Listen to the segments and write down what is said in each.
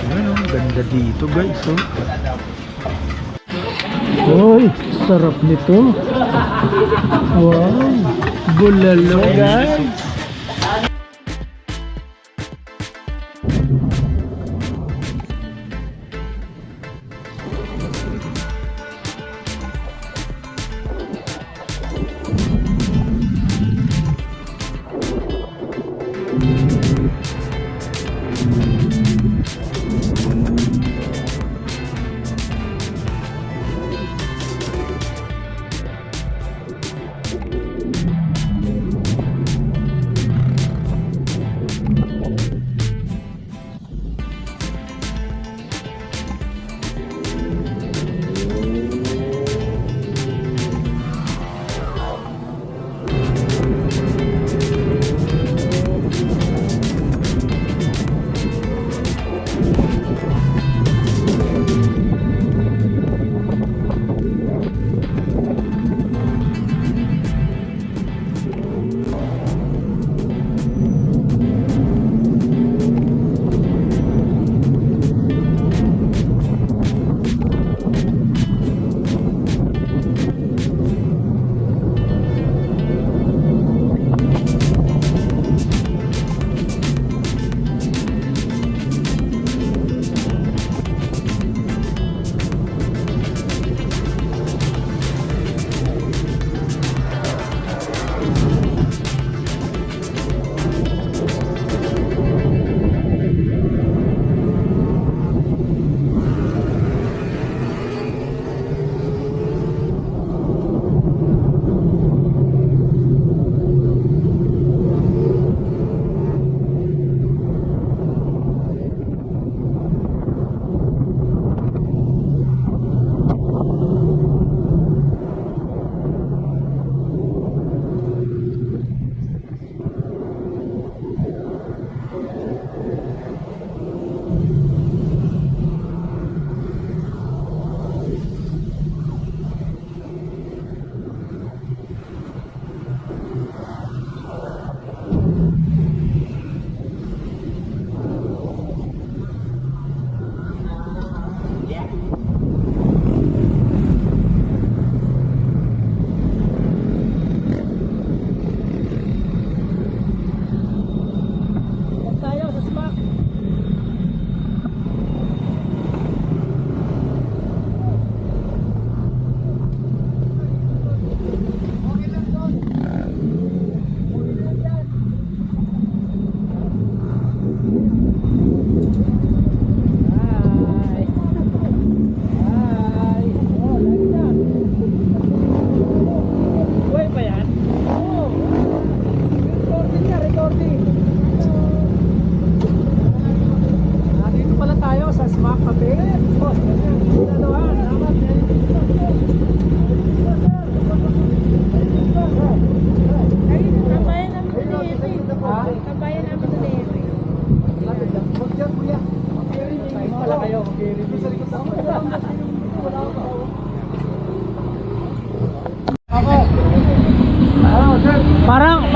Ano, ganda dito guys, oh. Uy, sarap nito. Wow, bulalo guys.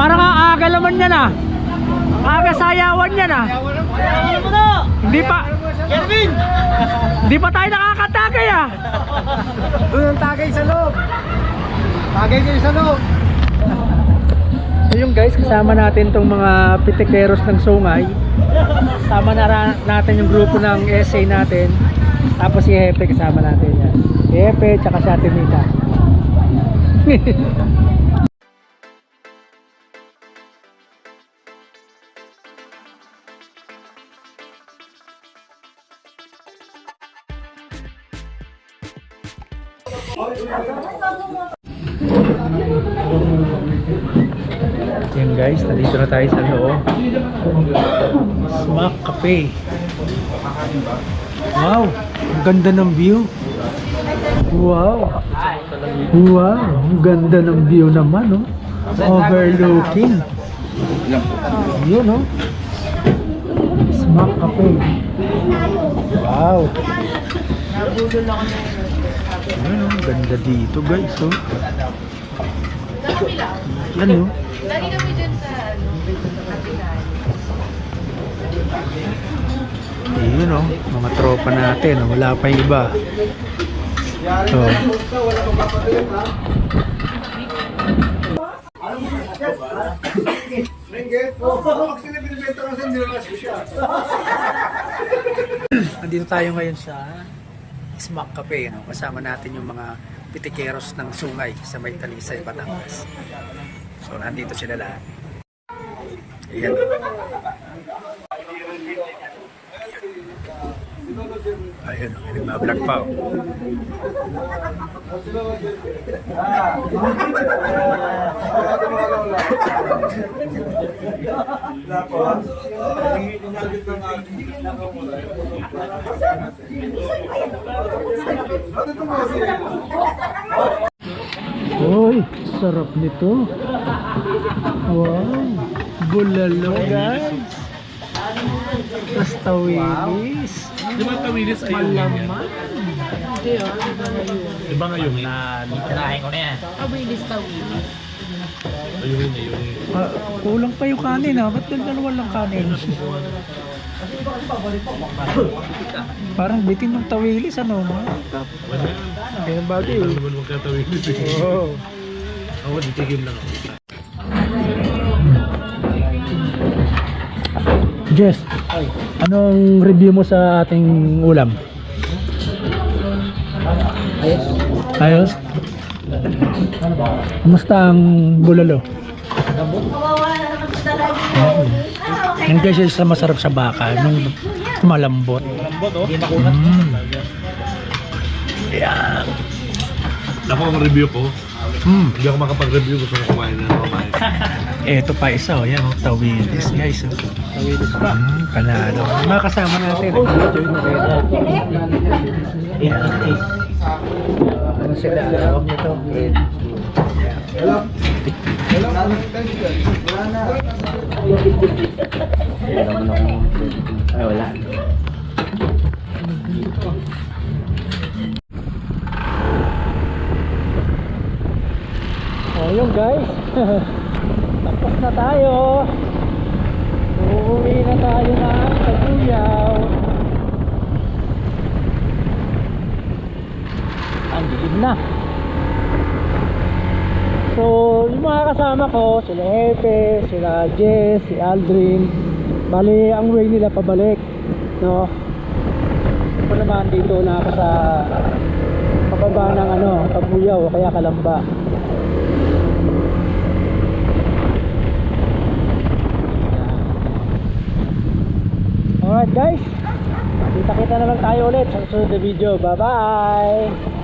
Parang ang aga naman yan ah. Aga sayawan yan ah. Hindi pa. Kelvin! Hindi pa tayo nakakatagay ah. Doon ang tagay sa loob. Tagay kayo sa loob. So yung guys, kasama natin tong mga pitikeros ng Sungay. Kasama na natin yung grupo ng SA natin. Tapos si Hepe kasama natin yan. Si Hepe tsaka si Ate Mita. Yan guys, nandito na tayo sa loob. Smack Cafe. Wow, ang ganda ng view. Wow. Wow, ang ganda ng view naman, no? Overlooking. Yun, no? Smack Cafe. Wow. Ano, ganda dito guys, oh. Yan, oh. Lagi kami dyan sa kapitan. Yun oh, mga tropa natin. Wala pa yung iba. So, andito tayo ngayon sa Smack Cafe, no? Kasama natin yung mga pitikeros ng Sungay sa May Talisay, Batangas. So nandito sila lahat. Ayan. Ayun, nagbablog pa. Uy, sarap nito. Wow, bulalo guys. Tas tawilis. Di ba tawilis ay yung yan? Malaman. Di ba ngayon na Kinain ko na yan. ayun. Kulang pa yung kanin ha. Ba't yung dalawa lang kanin? Parang bitin ng tawilis ano. Kaya bagay. Hindi naman magkatawilis eh. Oo. Ako, titigim lang ako. Jess, anong review mo sa ating ulam? Ayos? Kamusta ang bulalo? Yung kasi sa masarap sa baka, nung malambot. Malambot oh. Yan. Ako ang review ko. Hindi ako makapag-review. Gusto ko kumain na kumain. Eto pa isa, oh, yan, oh, tawilis guys. Oh. Tawilis pa. Panalo. Mga kasama natin, nag-enjoy na rin. Yan. Ano sila, alawag nito. Ay, wala. Oh, yun guys. Tapos na tayo. Uuwi na tayo ng Taguyaw. Ang dilim na. So, yung mga kasama ko, sila Hepe, sila Jess, si Aldrin. Bali, ang way nila pabalik. No? Ako naman dito na ako sa pababa ng Taguyaw, kaya Kalamba. Alright guys, kita-kita na lang tayo ulit sa susunod na video. Bye bye!